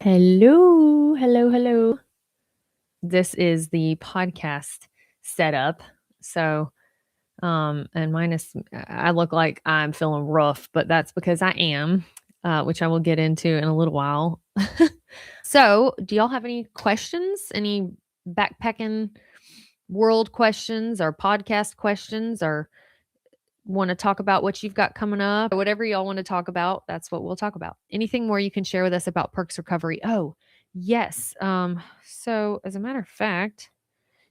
Hello, hello, hello. This is the podcast setup. So, and I look like I'm feeling rough, but that's because I am, which I will get into in a little while. So, do y'all have any questions? Any backpacking world questions or podcast questions, or want to talk about what you've got coming up? Whatever y'all want to talk about, that's what we'll talk about. Anything more you can share with us about Perk's recovery? Oh, yes. So as a matter of fact,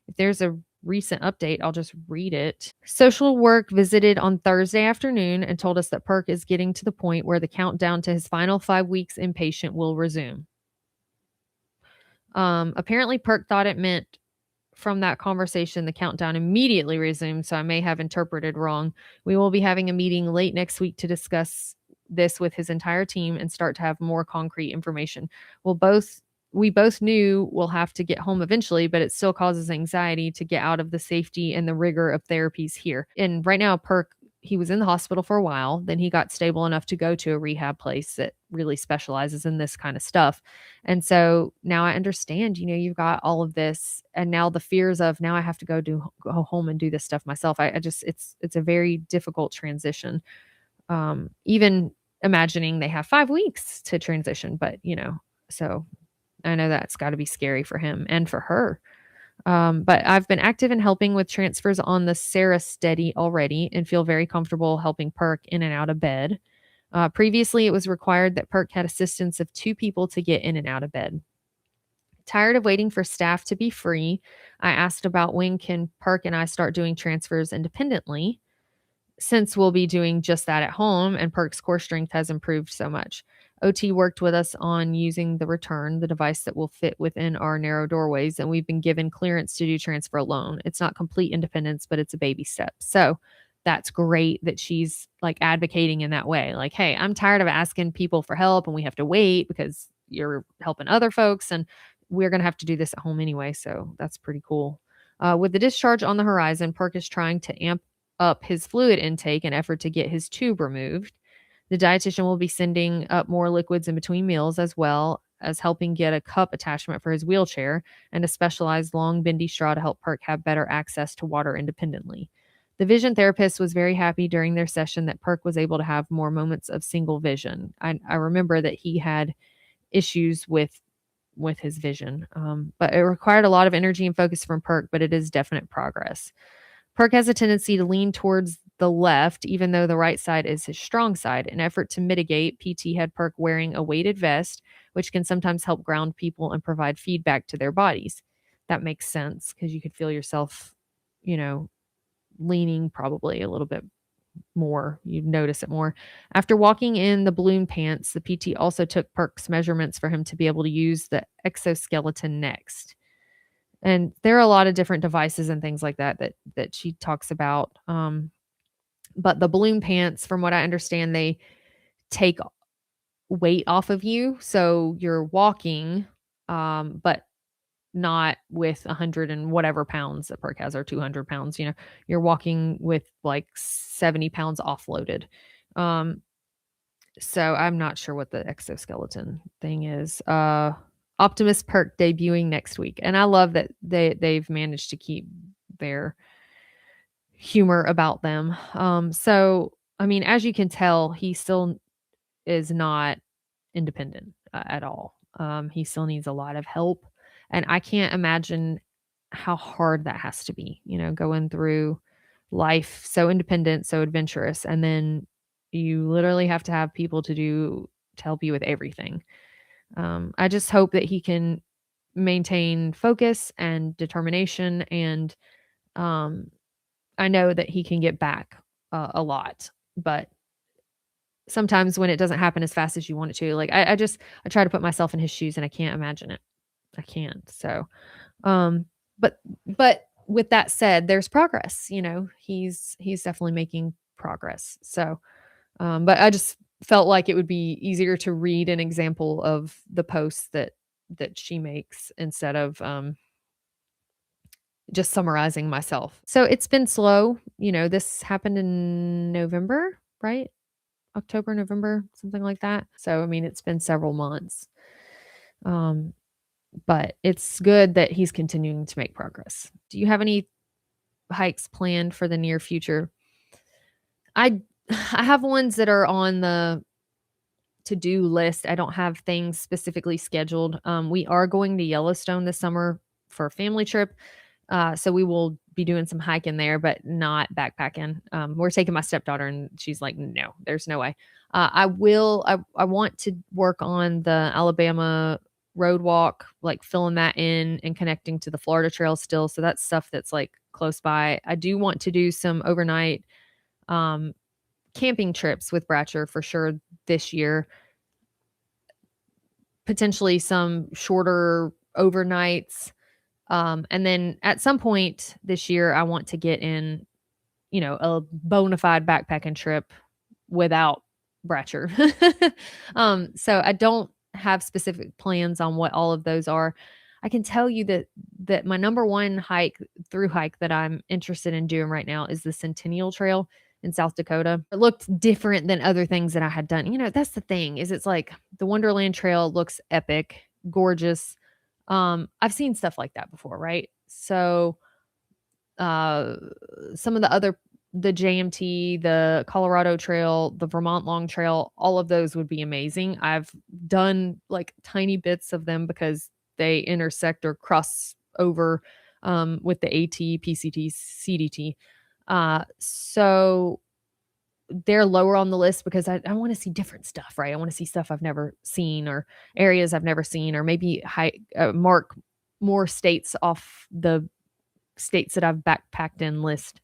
if there's a recent update, I'll just read it. Social work visited on Thursday afternoon and told us that Perk is getting to the point where the countdown to his final 5 weeks inpatient will resume. Apparently Perk thought it meant from that conversation, the countdown immediately resumed, so I may have interpreted wrong. We will be having a meeting late next week to discuss this with his entire team and start to have more concrete information. We both knew we'll have to get home eventually, but it still causes anxiety to get out of the safety and the rigor of therapies here. And right now, Perk, he was in the hospital for a while. Then he got stable enough to go to a rehab place that really specializes in this kind of stuff. And so now I understand, you've got all of this, and now the fears of now I have to go home and do this stuff myself. I just it's a very difficult transition. Even imagining they have 5 weeks to transition, but so I know that's got to be scary for him and for her. But I've been active in helping with transfers on the Sarah Steady already and feel very comfortable helping Perk in and out of bed. Previously, it was required that Perk had assistance of 2 people to get in and out of bed. Tired of waiting for staff to be free, I asked about when can Perk and I start doing transfers independently, since we'll be doing just that at home and Perk's core strength has improved so much. OT worked with us on using the return, the device that will fit within our narrow doorways, and we've been given clearance to do transfer alone. It's not complete independence, but it's a baby step. So that's great that she's like advocating in that way. Like, hey, I'm tired of asking people for help and we have to wait because you're helping other folks and we're going to have to do this at home anyway. So that's pretty cool. With the discharge on the horizon, Perk is trying to amp up his fluid intake in effort to get his tube removed. The dietitian will be sending up more liquids in between meals, as well as helping get a cup attachment for his wheelchair and a specialized long bendy straw to help Perk have better access to water independently. The vision therapist was very happy during their session that Perk was able to have more moments of single vision. I remember that he had issues with his vision, but it required a lot of energy and focus from Perk, but it is definite progress. Perk has a tendency to lean towards the left, even though the right side is his strong side. In effort to mitigate, PT had Perk wearing a weighted vest, which can sometimes help ground people and provide feedback to their bodies. That makes sense because you could feel yourself, leaning probably a little bit more. You'd notice it more. After walking in the balloon pants, the PT also took Perk's measurements for him to be able to use the exoskeleton next. And there are a lot of different devices and things like that she talks about. But the balloon pants, from what I understand, they take weight off of you. So you're walking, but not with 100 and whatever pounds that Perk has, or 200 pounds. You're walking with like 70 pounds offloaded. So I'm not sure what the exoskeleton thing is. Optimus Perk debuting next week. And I love that they've managed to keep their humor about them. So, I mean, as you can tell, he still is not independent at all. He still needs a lot of help. And I can't imagine how hard that has to be, going through life so independent, so adventurous. And then you literally have to have people to help you with everything. I just hope that he can maintain focus and determination. And I know that he can get back a lot, but sometimes when it doesn't happen as fast as you want it to, like I try to put myself in his shoes and I can't imagine it. I can't. So, but with that said, there's progress, he's definitely making progress. So, but I just felt like it would be easier to read an example of the posts that she makes instead of just summarizing myself. So it's been slow. This happened in November, right? October, November, something like that. So, I mean, it's been several months. But it's good that he's continuing to make progress. Do you have any hikes planned for the near future? I I have ones that are on the to-do list. I don't have things specifically scheduled. We are going to Yellowstone this summer for a family trip. So we will be doing some hiking there, but not backpacking. We're taking my stepdaughter, and she's like, no, there's no way. I want to work on the Alabama road walk, like filling that in and connecting to the Florida trail still. So that's stuff that's like close by. I do want to do some overnight um, camping trips with Bratcher for sure this year. Potentially some shorter overnights. And then at some point this year, I want to get in, a bona fide backpacking trip without Bratcher. So I don't have specific plans on what all of those are. I can tell you that my number one through hike that I'm interested in doing right now is the Centennial Trail in South Dakota. It looked different than other things that I had done. That's the thing is it's like the Wonderland Trail looks epic, gorgeous. I've seen stuff like that before, right? So uh some of the JMT, the Colorado Trail, the Vermont Long Trail, all of those would be amazing. I've done like tiny bits of them because they intersect or cross over with the AT, PCT, CDT. So they're lower on the list because I want to see different stuff, right? I want to see stuff I've never seen or areas I've never seen, or maybe mark more states off the states that I've backpacked in list.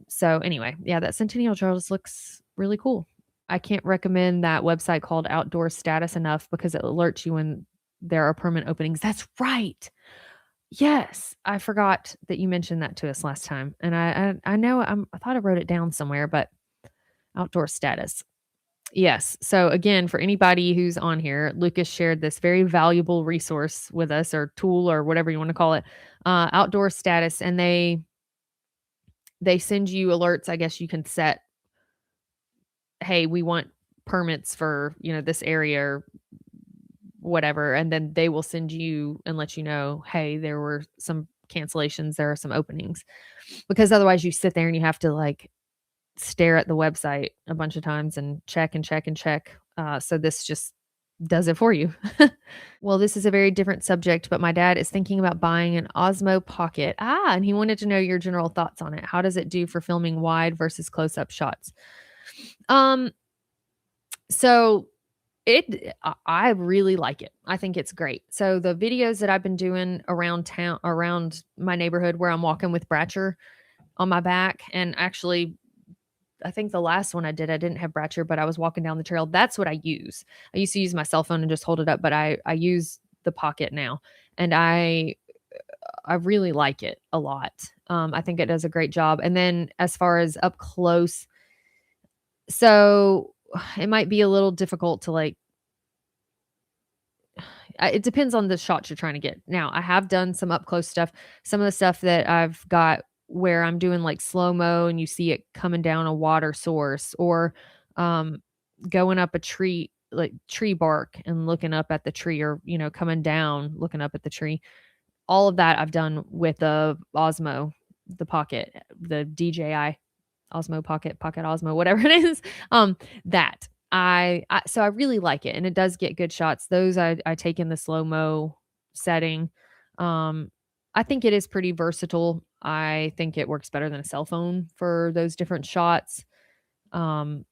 So anyway, yeah, that Centennial Trail just looks really cool. I can't recommend that website called Outdoor Status enough because it alerts you when there are permanent openings. That's right. Yes, I forgot that you mentioned that to us last time, and I know I thought I wrote it down somewhere, but Outdoor Status. Yes. So again, for anybody who's on here, Lucas shared this very valuable resource with us, or tool, or whatever you want to call it, Outdoor Status, and they send you alerts. I guess you can set, hey, we want permits for this area or whatever, and then they will send you and let you know, hey, there were some cancellations, there are some openings, because otherwise you sit there and you have to like stare at the website a bunch of times and check and check and check. So this just does it for you. Well, this is a very different subject, but my dad is thinking about buying an Osmo Pocket. And he wanted to know your general thoughts on it. How does it do for filming wide versus close-up shots? Um, so I really like it. I think it's great. So the videos that I've been doing around town, around my neighborhood where I'm walking with Bratcher on my back, and actually I think the last one I did, I didn't have Bratcher, but I was walking down the trail. That's what I use. I used to use my cell phone and just hold it up, but I use the Pocket now, and I really like it a lot. I think it does a great job. And then as far as up close, so it might be a little difficult to like. It depends on the shots you're trying to get. Now, I have done some up close stuff. Some of the stuff that I've got where I'm doing like slow mo and you see it coming down a water source, or um, going up a tree, like tree bark and looking up at the tree, or, coming down, looking up at the tree. All of that I've done with the Osmo, the Pocket, the DJI Osmo Pocket, Pocket Osmo, whatever it is. That so I really like it, and it does get good shots. Those I take in the slow-mo setting. Um, I think it is pretty versatile. I think it works better than a cell phone for those different shots. Um,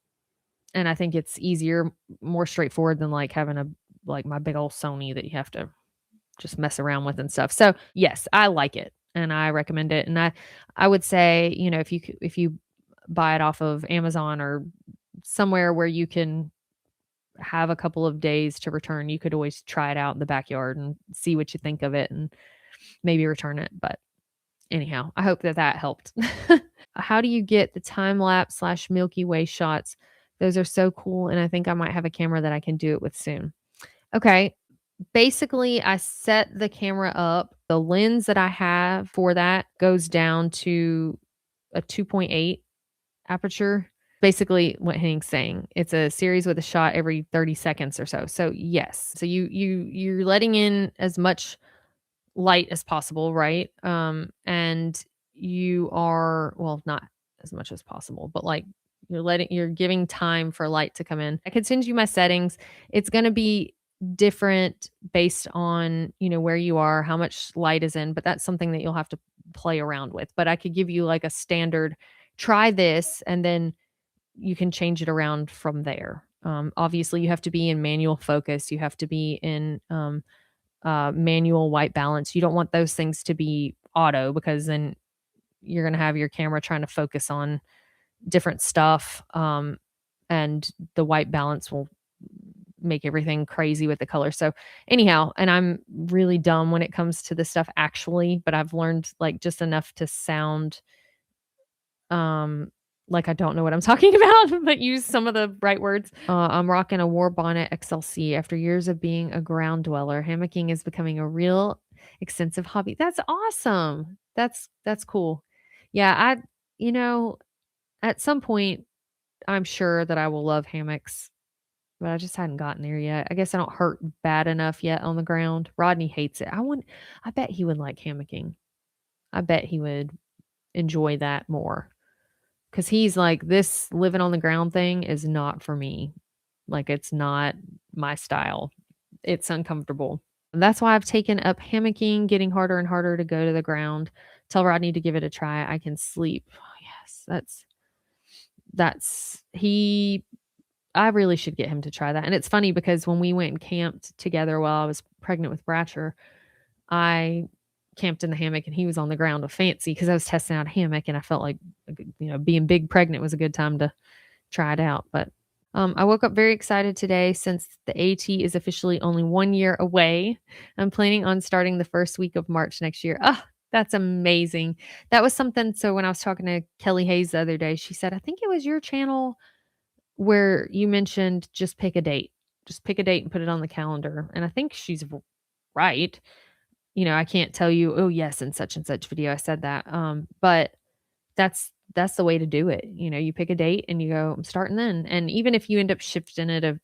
and I think it's easier, more straightforward than like having like my big old Sony that you have to just mess around with and stuff. So yes, I like it and I recommend it. And I would say, if you buy it off of Amazon or somewhere where you can have a couple of days to return, you could always try it out in the backyard and see what you think of it and maybe return it. But anyhow, I hope that helped. How do you get the time lapse / Milky Way shots? Those are so cool. And I think I might have a camera that I can do it with soon. Okay. Basically, I set the camera up. The lens that I have for that goes down to a 2.8 aperture. basically what Henning's saying. It's a series with a shot every 30 seconds or so. So yes. So you're letting in as much light as possible, right? And you are, well, not as much as possible, but like you're giving time for light to come in. I could send you my settings. It's going to be different based on, where you are, how much light is in, but that's something that you'll have to play around with. But I could give you like a standard, try this, and then you can change it around from there. Obviously you have to be in manual focus. You have to be in, manual white balance. You don't want those things to be auto, because then you're going to have your camera trying to focus on different stuff. And the white balance will make everything crazy with the color. So anyhow, and I'm really dumb when it comes to this stuff actually, but I've learned like just enough to sound like I don't know what I'm talking about, but use some of the right words. I'm rocking a war bonnet XLC. After years of being a ground dweller, hammocking is becoming a real extensive hobby. That's awesome. That's cool. Yeah, at some point I'm sure that I will love hammocks, but I just hadn't gotten there yet. I guess I don't hurt bad enough yet on the ground. Rodney hates it. I bet he would like hammocking. I bet he would enjoy that more. Cause he's like, this living on the ground thing is not for me. Like, it's not my style. It's uncomfortable. And that's why I've taken up hammocking, getting harder and harder to go to the ground. Tell Rodney to give it a try. I can sleep. Oh, yes, I really should get him to try that. And it's funny because when we went and camped together while I was pregnant with Bratcher, I camped in the hammock and he was on the ground with Fancy because I was testing out a hammock and I felt like, being big pregnant was a good time to try it out. But I woke up very excited today since the AT is officially only 1 year away. I'm planning on starting the first week of March next year. Oh, that's amazing. That was something. So when I was talking to Kelly Hayes the other day, she said, I think it was your channel where you mentioned just pick a date. Just pick a date and put it on the calendar. And I think she's right. I can't tell you, oh yes, in such and such video I said that. But that's the way to do it. You pick a date and you go, I'm starting then. And even if you end up shifting it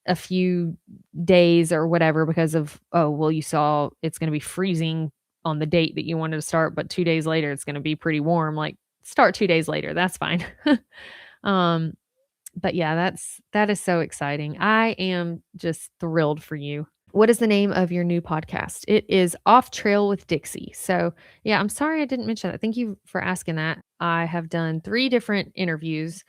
a few days or whatever because of, oh, well, you saw it's going to be freezing on the date that you wanted to start, but 2 days later it's going to be pretty warm. Like, start 2 days later. That's fine. But yeah, that is so exciting. I am just thrilled for you. What is the name of your new podcast? It is Off Trail with Dixie. So yeah, I'm sorry I didn't mention that. Thank you for asking that. I have done 3 different interviews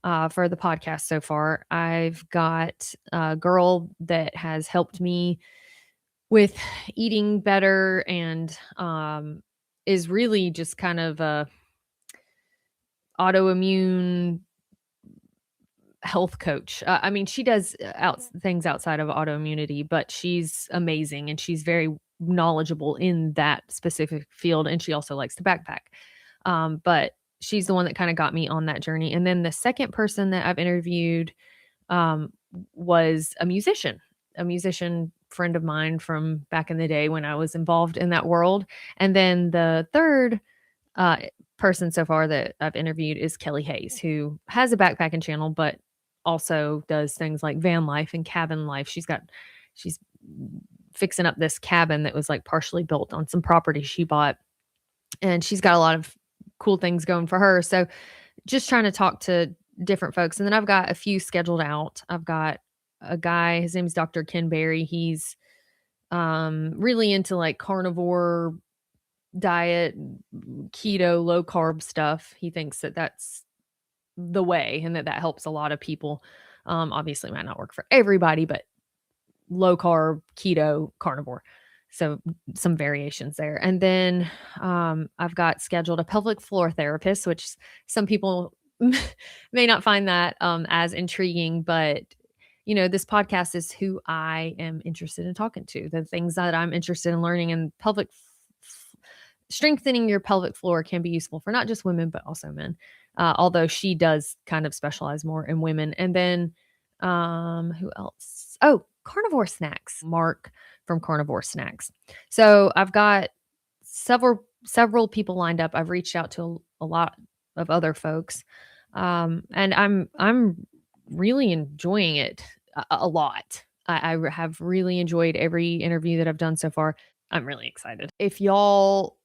for the podcast so far. I've got a girl that has helped me with eating better and is really just kind of a autoimmune health coach. I mean, she does things outside of autoimmunity, but she's amazing and she's very knowledgeable in that specific field. And she also likes to backpack. But she's the one that kind of got me on that journey. And then the second person that I've interviewed was a musician friend of mine from back in the day when I was involved in that world. And then the third person so far that I've interviewed is Kelly Hayes, who has a backpacking channel, but also does things like van life and cabin life. She's fixing up this cabin that was like partially built on some property she bought. And she's got a lot of cool things going for her. So just trying to talk to different folks. And then I've got a few scheduled out. I've got a guy, his name's Dr. Ken Berry. He's really into like carnivore diet, keto, low carb stuff. He thinks that that's the way and that helps a lot of people. Obviously might not work for everybody, but low carb, keto, carnivore. So some variations there. And then I've got scheduled a pelvic floor therapist, which some people may not find that as intriguing, but this podcast is who I am interested in talking to, the things that I'm interested in learning, and strengthening your pelvic floor can be useful for not just women, but also men. Although she does kind of specialize more in women. And then who else? Oh, Carnivore Snacks, Mark from Carnivore Snacks. So I've got several people lined up. I've reached out to a lot of other folks. And I'm really enjoying it a lot. I have really enjoyed every interview that I've done so far. I'm really excited. If y'all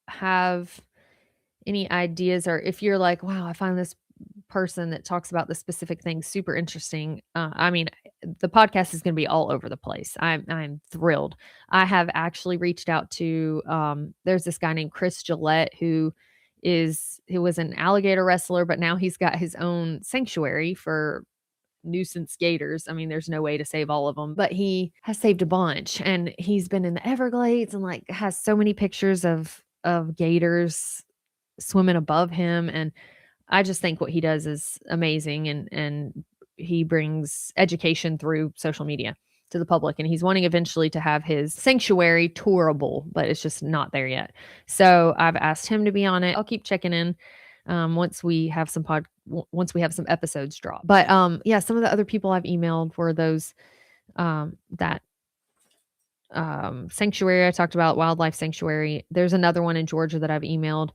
have any ideas, or if you're like, wow, I find this person that talks about this specific thing super interesting. I mean, the podcast is going to be all over the place. I'm thrilled. I have actually reached out to there's this guy named Chris Gillette who was an alligator wrestler, but now he's got his own sanctuary for nuisance gators. I mean, there's no way to save all of them, but he has saved a bunch, and he's been in the Everglades and like has so many pictures of gators swimming above him. And I just think what he does is amazing, and he brings education through social media to the public, and he's wanting eventually to have his sanctuary tourable, but it's just not there yet. So I've asked him to be on it. I'll keep checking in once we have some episodes drop. But yeah, some of the other people I've emailed were those that sanctuary I talked about, wildlife sanctuary. There's another one in Georgia that I've emailed.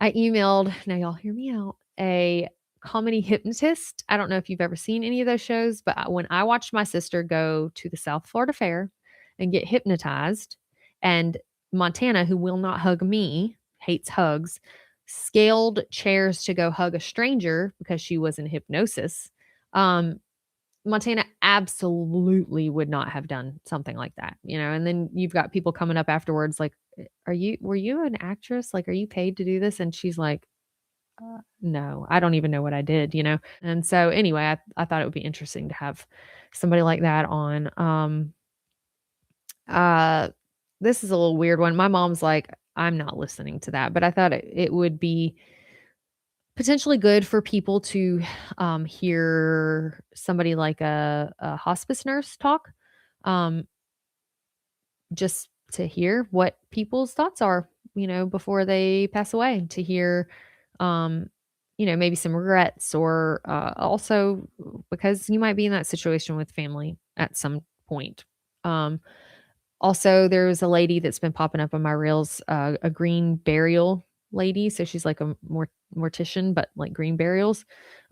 Now y'all hear me out, a comedy hypnotist. I don't know if you've ever seen any of those shows, but when I watched my sister go to the South Florida Fair and get hypnotized, and Montana, who will not hug me, hates hugs, scaled chairs to go hug a stranger because she was in hypnosis. Montana absolutely would not have done something like that, and then you've got people coming up afterwards like, were you an actress? Like, are you paid to do this? And she's like, no, I don't even know what I did. And so anyway, I thought it would be interesting to have somebody like that on. This is a little weird one. My mom's like, I'm not listening to that, but I thought it would be potentially good for people to hear somebody like a hospice nurse talk, um, just to hear what people's thoughts are, before they pass away, to hear, um, maybe some regrets, or also because you might be in that situation with family at some point. Um, Also, there's a lady that's been popping up on my reels, a green burial lady. So she's like a mortician, but like green burials.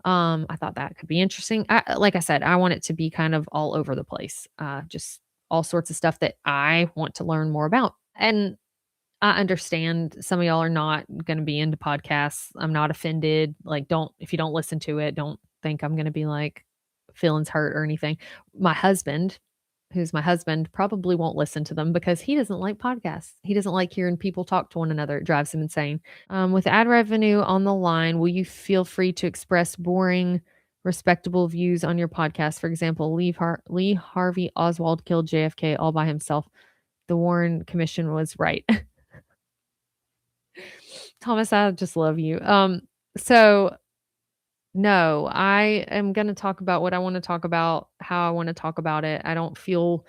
I thought that could be interesting. Like I said, I want it to be kind of all over the place. Just all sorts of stuff that I want to learn more about. And I understand some of y'all are not going to be into podcasts. I'm not offended. Like, if you don't listen to it, don't think I'm going to be like feelings hurt or anything. My husband, who's my husband, probably won't listen to them because he doesn't like podcasts. He doesn't like hearing people talk to one another. It drives him insane. With ad revenue on the line, will you feel free to express boring, respectable views on your podcast? For example, Lee Harvey Oswald killed JFK all by himself. The Warren Commission was right. Thomas, I just love you. So no, I am going to talk about what I want to talk about, how I want to talk about it. I don't feel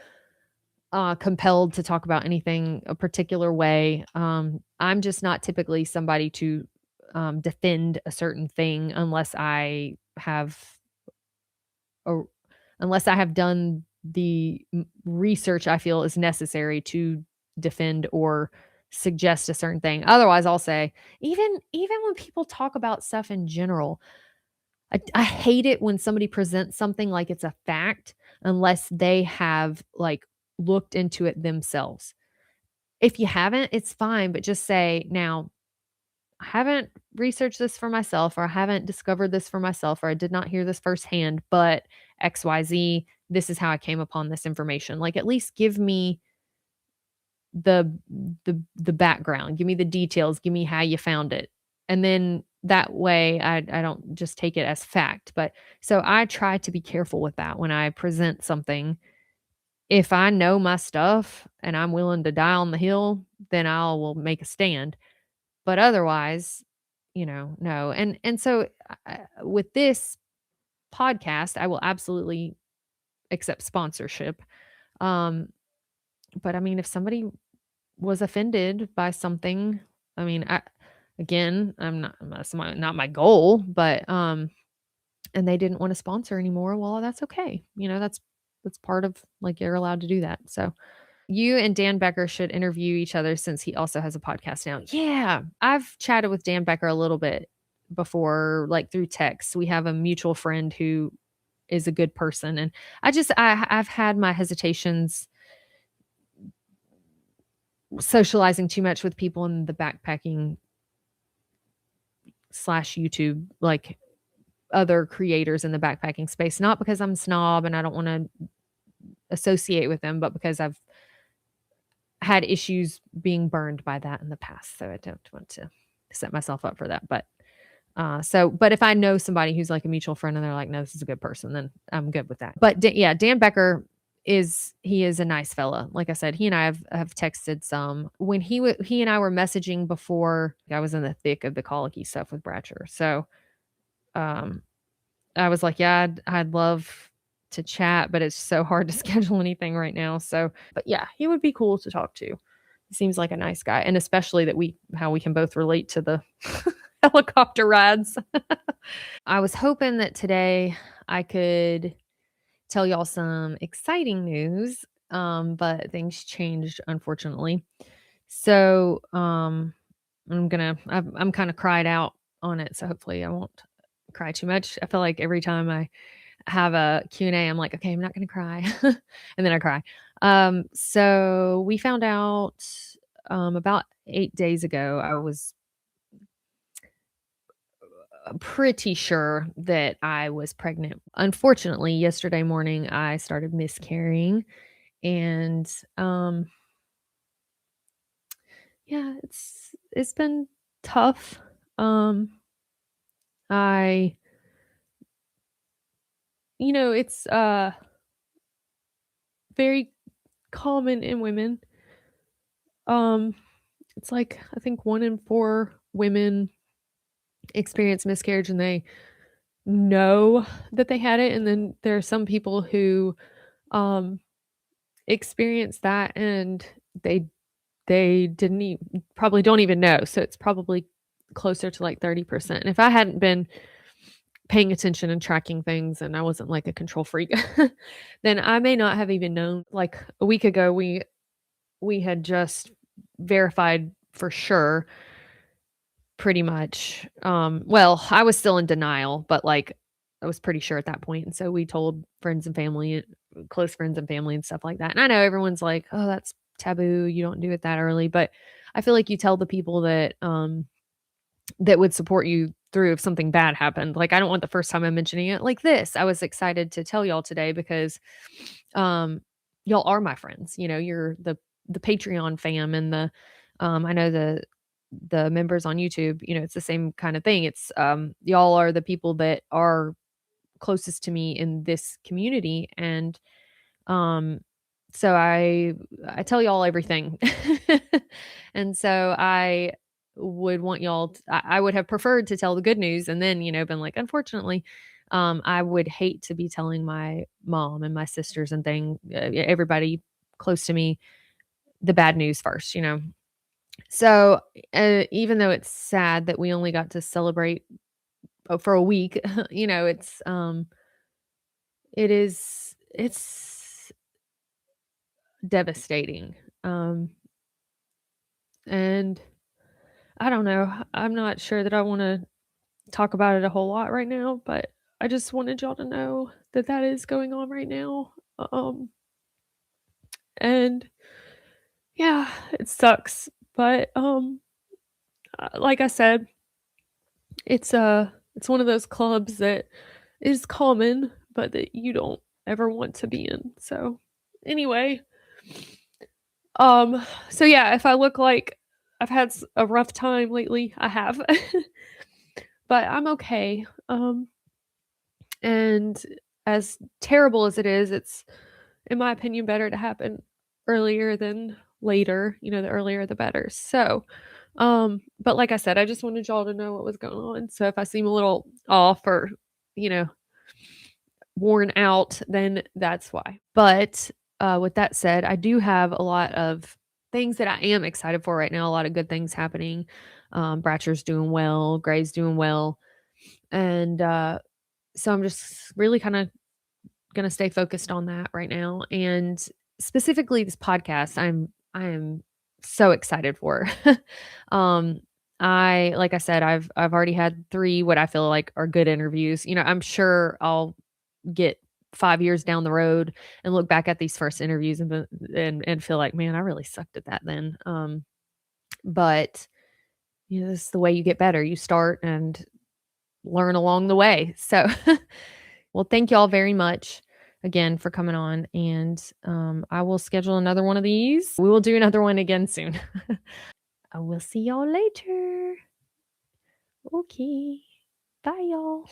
compelled to talk about anything a particular way. I'm just not typically somebody to defend a certain thing unless I have done the research I feel is necessary to defend or suggest a certain thing. Otherwise, I'll say, even when people talk about stuff in general, I hate it when somebody presents something like it's a fact unless they have like looked into it themselves. If you haven't, it's fine, but just say, now, I haven't researched this for myself, or I haven't discovered this for myself, or I did not hear this firsthand, but XYZ, this is how I came upon this information. Like, at least give me the background, give me the details, give me how you found it. And then that way I don't just take it as fact. But so I try to be careful with that when I present something. If I know my stuff and I'm willing to die on the hill, then I will make a stand. But otherwise, no. And so with this podcast, I will absolutely accept sponsorship. But I mean, if somebody was offended by something, I mean, that's not my goal, but and they didn't want to sponsor anymore, well, that's okay. That's part of, like, you're allowed to do that. So you and Dan Becker should interview each other since he also has a podcast now. Yeah, I've chatted with Dan Becker a little bit before, like through text. We have a mutual friend who is a good person, and I've had my hesitations socializing too much with people in the backpacking slash YouTube, like other creators in the backpacking space, not because I'm a snob and I don't want to associate with them, but because I've had issues being burned by that in the past. So I don't want to set myself up for that. But if I know somebody who's like a mutual friend and they're like, no, this is a good person, then I'm good with that. But yeah, Dan Becker he is a nice fella. Like I said, he and I have texted some when he and I were messaging before I was in the thick of the colicky stuff with Bratcher. So, um, I was like, yeah, I'd love to chat, but it's so hard to schedule anything right now. So, but yeah, he would be cool to talk to. He seems like a nice guy, and especially that how we can both relate to the helicopter rides. I was hoping that today I could tell y'all some exciting news, but things changed unfortunately. So, I'm kind of cried out on it, so hopefully I won't cry too much. I feel like every time I have a Q&A, I'm like, okay, I'm not going to cry. And then I cry. So we found out, about 8 days ago, I was pretty sure that I was pregnant. Unfortunately, yesterday morning, I started miscarrying and, yeah, it's been tough. Um, I it's, very common in women. Um, it's like, I think 1 in 4 women experience miscarriage and they know that they had it, and then there are some people who, um, experience that and they didn't probably don't even know, so it's probably closer to, like, 30%, and if I hadn't been paying attention and tracking things and I wasn't, like, a control freak, then I may not have even known. Like, a week ago, we had just verified for sure pretty much. Well, I was still in denial, but, like, I was pretty sure at that point, and so we told friends and family, close friends and family and stuff like that, and I know everyone's like, "Oh, that's taboo, you don't do it that early," but I feel like you tell the people that would support you through if something bad happened. Like, I don't want the first time I'm mentioning it like this. I was excited to tell y'all today because, um, y'all are my friends. You're the Patreon fam and I know the members on YouTube, it's the same kind of thing. It's, y'all are the people that are closest to me in this community, and, um, so I tell y'all everything. And so I would want y'all I would have preferred to tell the good news and then, been like, unfortunately, I would hate to be telling my mom and my sisters and everybody close to me, the bad news first. So, even though it's sad that we only got to celebrate, for a week, it's devastating. And I don't know. I'm not sure that I wanna talk about it a whole lot right now, but I just wanted y'all to know that that is going on right now. Um, and yeah, it sucks, but, like I said, it's one of those clubs that is common, but that you don't ever want to be in. So, anyway, so yeah, if I look like I've had a rough time lately, I have. But I'm okay. And as terrible as it is, it's, in my opinion, better to happen earlier than later. The earlier the better. So, but like I said, I just wanted y'all to know what was going on. So if I seem a little off or, you know, worn out, then that's why. But with that said, I do have a lot of things that I am excited for right now. A lot of good things happening. Bratcher's doing well, Gray's doing well, and so I'm just really kind of gonna stay focused on that right now, and specifically this podcast. I am so excited for. um, like I said, I've already had 3 what I feel like are good interviews. I'm sure I'll get 5 years down the road and look back at these first interviews and feel like, "Man, I really sucked at that then." But, this is the way you get better. You start and learn along the way. So, well, thank y'all very much again for coming on, and, I will schedule another one of these. We will do another one again soon. I will see y'all later. Okay. Bye, y'all.